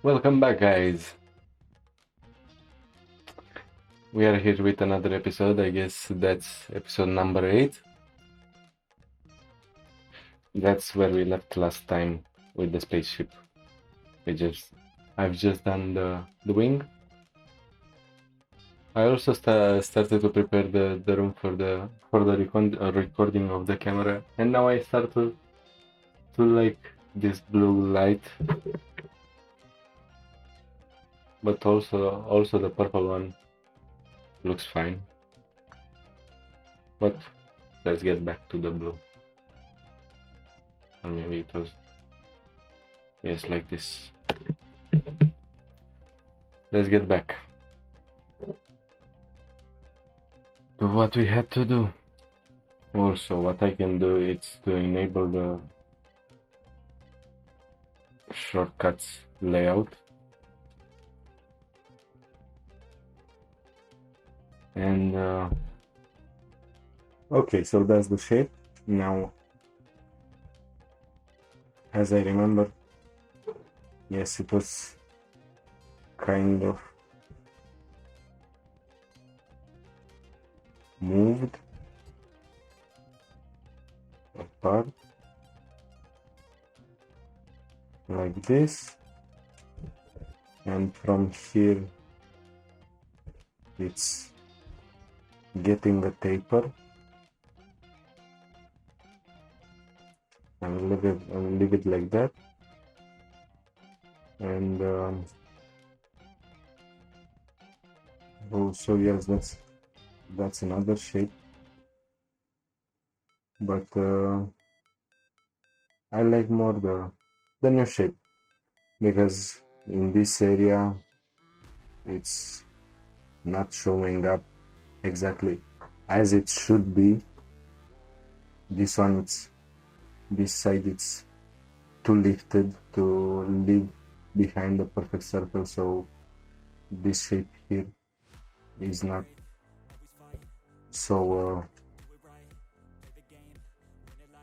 Welcome back, guys. We are here with another episode. I guess that's episode number 8. That's where we left last time with the spaceship. I've just done the wing. I also started to prepare the room for the recording of the camera, and now I start to like this blue light, but also the purple one looks fine. But let's get back to the blue. Or maybe it was, yes, like this. Let's get back to what we had to do. Also, what I can do is to enable the shortcuts layout. And okay, so that's the shape. Now, as I remember, yes, it was kind of moved apart like this, and from here it's getting the taper. And leave it like that. And so yes, that's another shape, but I like more the new shape, because in this area it's not showing up exactly as it should be. This side it's too lifted to leave behind the perfect circle, so this shape here is not so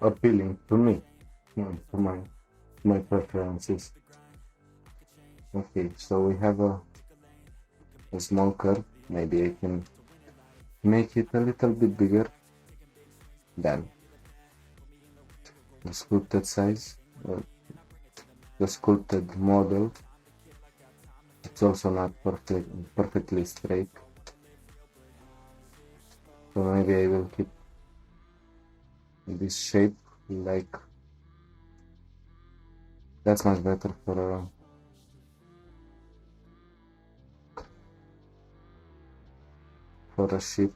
appealing to me, to my preferences. Okay, so we have a small curve. Maybe I can make it a little bit bigger than the sculpted size, the sculpted model. It's also not perfectly straight, so maybe I will keep this shape. Like, that's much better for a ship,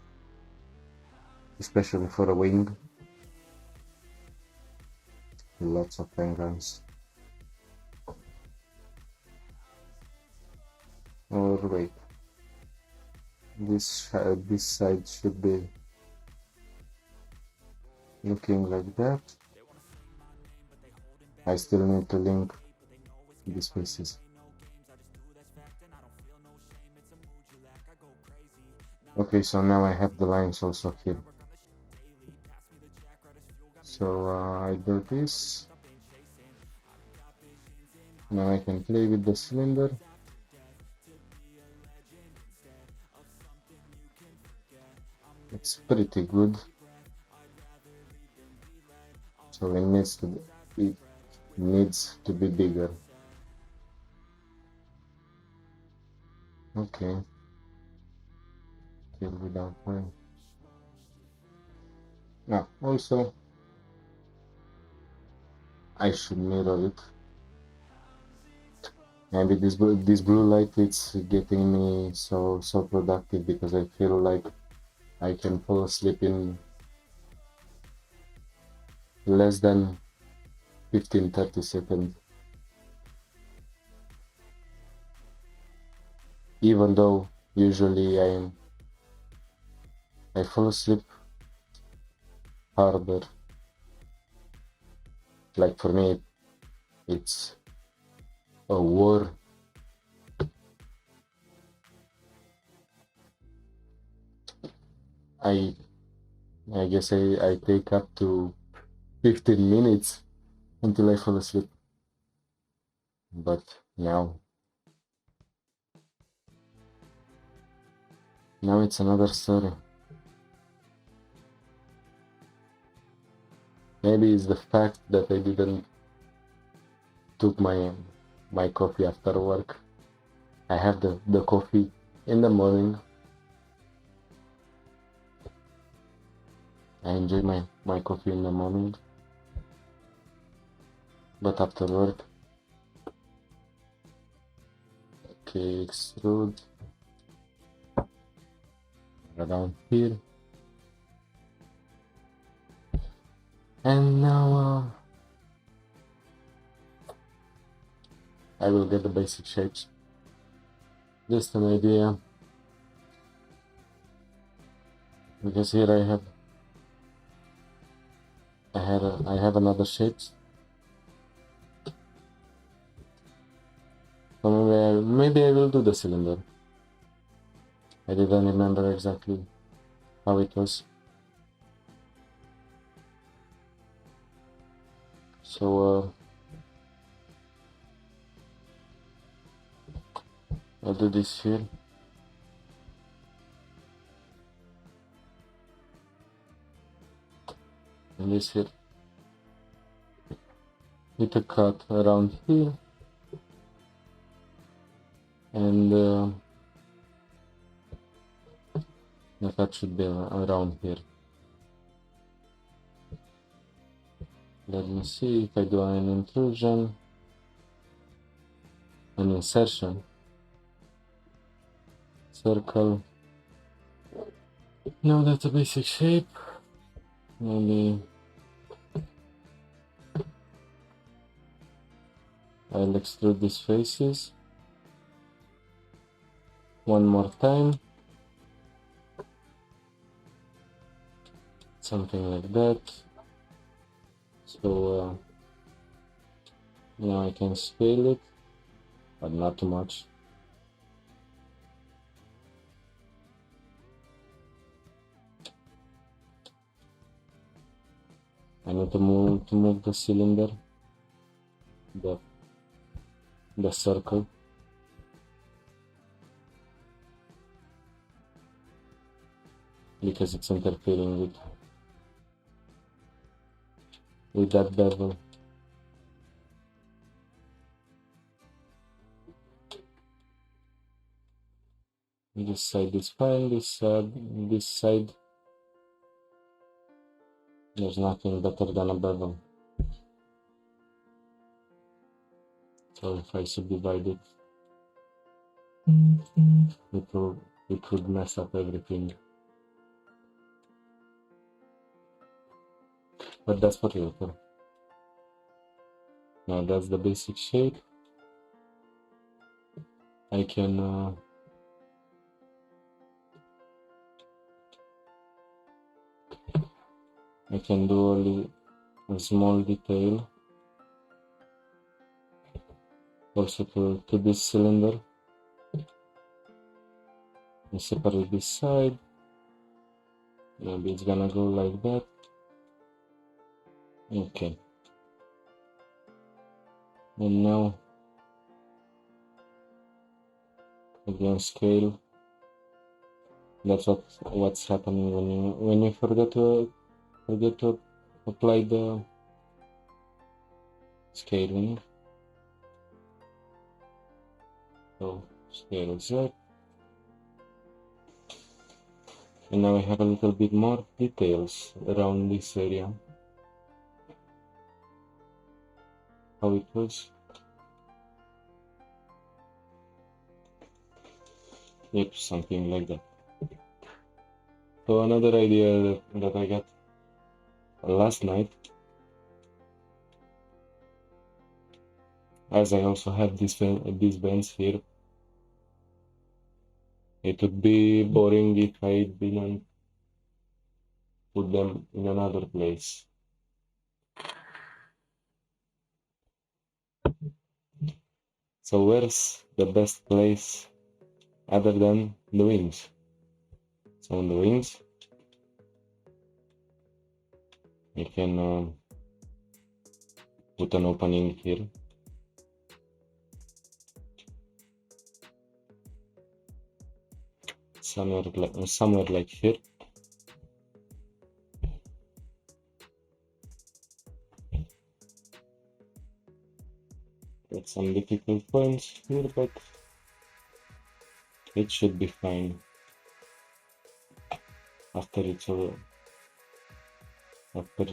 especially for a wing. Lots of penguins. Or wait, this side should be looking like that. I still need to link these pieces. Okay, so now I have the lines also here. So I do this. Now I can play with the cylinder. It's pretty good. So it needs to be bigger. Okay. Still without point. Now also I should mirror it. Maybe this blue light is getting me so productive, because I feel like I can fall asleep in less than 15-30 seconds, even though usually I fall asleep harder. Like, for me it's a war. I guess I take up to 15 minutes until I fall asleep. But now Now it's another story. Maybe it's the fact that I didn't took my coffee after work. I have the coffee in the morning. I enjoy my coffee in the morning. But after work, okay, extrude around here. And now I will get the basic shapes. Just an idea, because here I have another shapes. So maybe I will do the cylinder. I didn't remember exactly how it was. So I'll do this here. And this here. Hit a cut around here. And the cut should be around here. Let me see if I do an intrusion, an insertion, circle. Now that's a basic shape. Maybe I'll extrude these faces one more time. Something like that. So now I can scale it, but not too much. I need to move the cylinder, the circle. Because it's interfering with that bevel. This side is fine, this side there's nothing better than a bevel. So if I subdivide it, it would mess up everything. But that's for later. Now that's the basic shape. I can do a small detail also to this cylinder. I separate this side. Maybe it's gonna go like that. Okay. And now again scale. That's what's happening when you forget to apply the scaling. So scale Z. And now I have a little bit more details around this area. How it was. Yep, something like that. So another idea that I got last night, as I also have these vents here, it would be boring if I didn't put them in another place. So where's the best place other than the wings? So on the wings, you can put an opening here. somewhere like here. Got some difficult points here, but it should be fine after it's over. After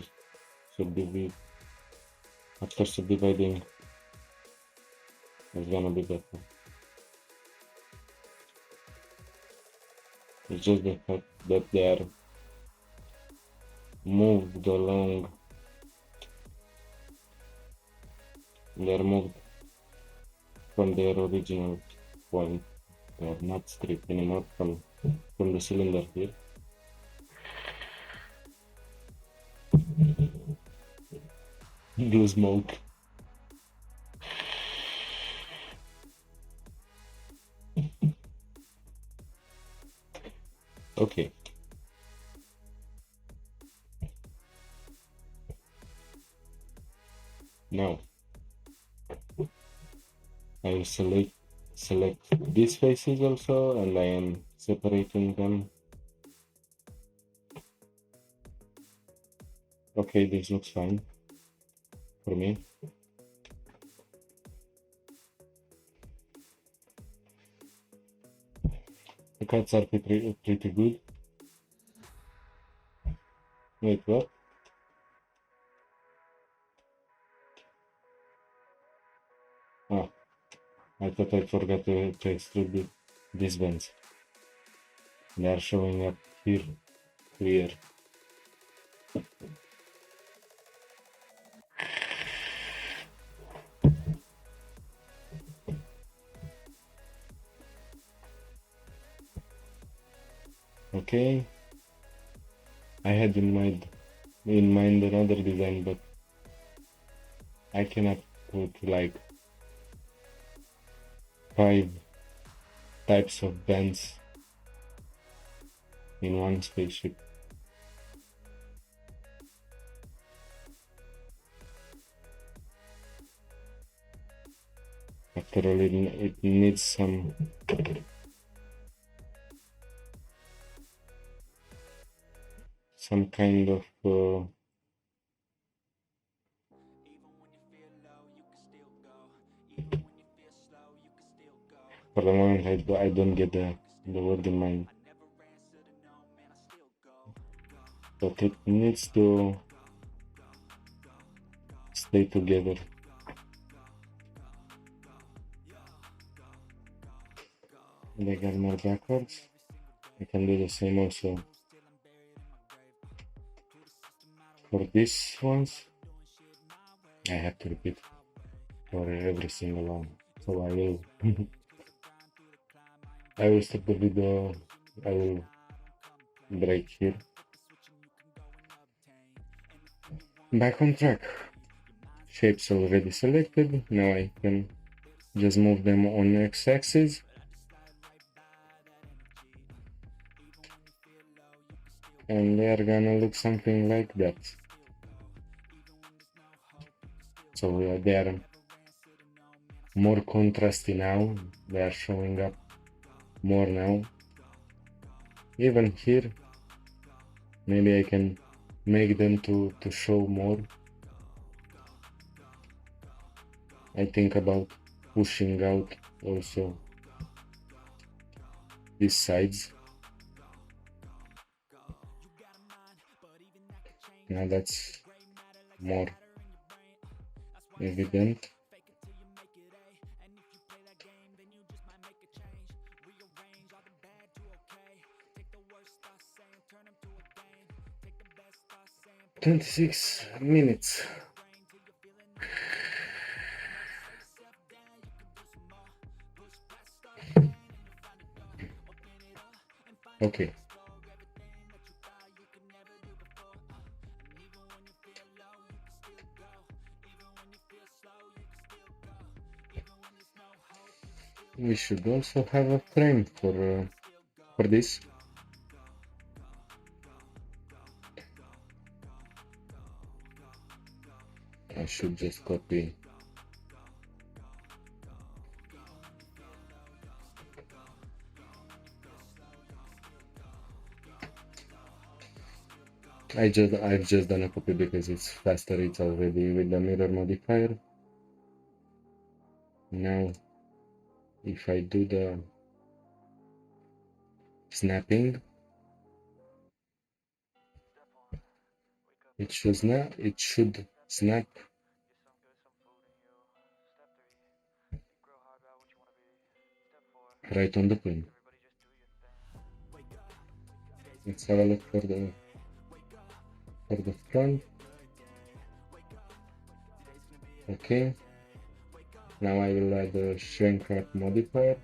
subdividing, it's gonna be better. It's just the fact that they are moved along. They are moved from their original point. They are not straight anymore from the cylinder here. Blue smoke. Okay. Now I will select these faces also, and I am separating them. Okay, this looks fine for me. The cuts are pretty good. Wait, what? Oh, I thought I forgot to extrude these vents. They are showing up here, clear. Okay, I had in mind another design, but I cannot put like 5 types of vents in one spaceship. After all, it needs some kind of for the moment I don't get the word in mind, but it needs to stay together. And I got more backwards. I can do the same also for these ones. I have to repeat for every single one, so I will I will stop the video. I will break here. Back on track. Shapes already selected. Now I can just move them on x-axis. And they are gonna look something like that. So they are more contrasty now. They are showing up more now. Even here, maybe I can make them to show more. I think about pushing out also these sides. Now that's more evident. "26 minutes. Okay. We should also have a frame for this. I should just copy I've just done a copy because it's faster. It's already with the mirror modifier. Now, if I do the snapping, it should snap right on the pin. Let's have a look for the front. Okay. Now I will add the shrink wrap modifier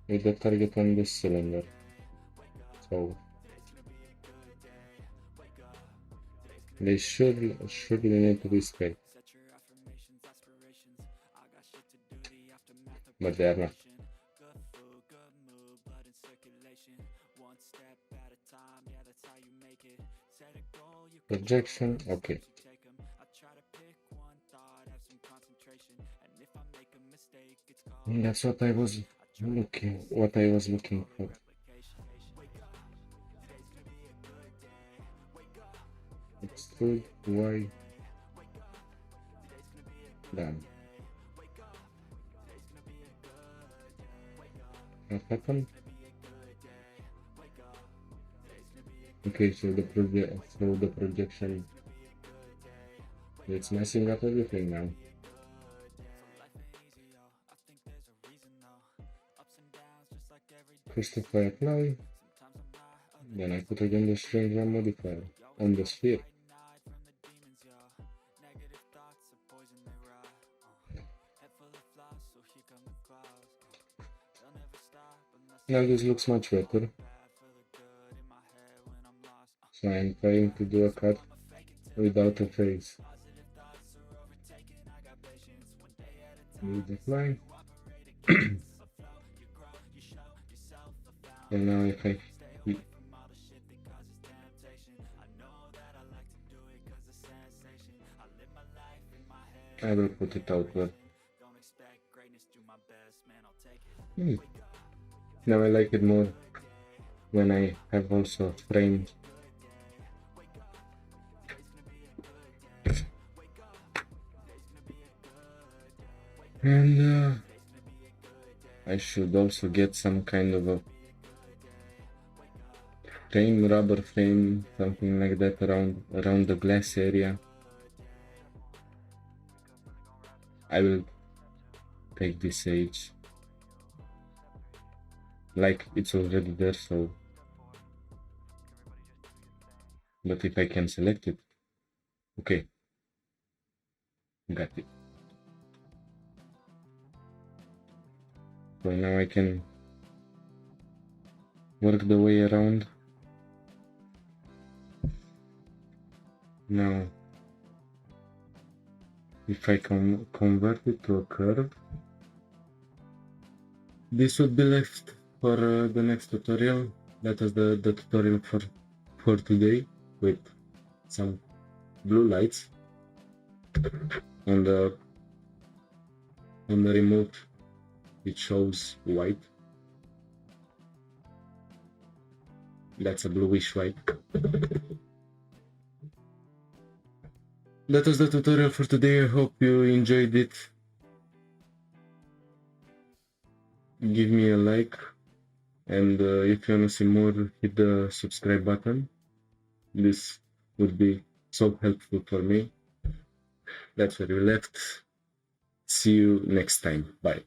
with the target on this cylinder. So they should need to be straight, but they are not. Projection, okay. And that's what I was looking for. Extrude Y done. What happened? Okay, so the projection, it's messing up everything now. First if I apply, then I put again the shrink wrap modifier on the sphere. Now this looks much better. So I'm trying to do a cut without a face. With the fly. And now if I will put it outward. Now I like it more when I have also framed. And I should also get some kind of a frame, rubber frame, something like that around the glass area. I will take this edge, like it's already there, so, but if I can select it, okay, got it. So now I can work the way around. Now, if I can convert it to a curve, this would be left for the next tutorial. That is the tutorial for today, with some blue lights on the remote. It shows white. That's a bluish white. That was the tutorial for today. I hope you enjoyed it. Give me a like, and if you want to see more, hit the subscribe button. This would be so helpful for me. That's where we left. See you next time. Bye.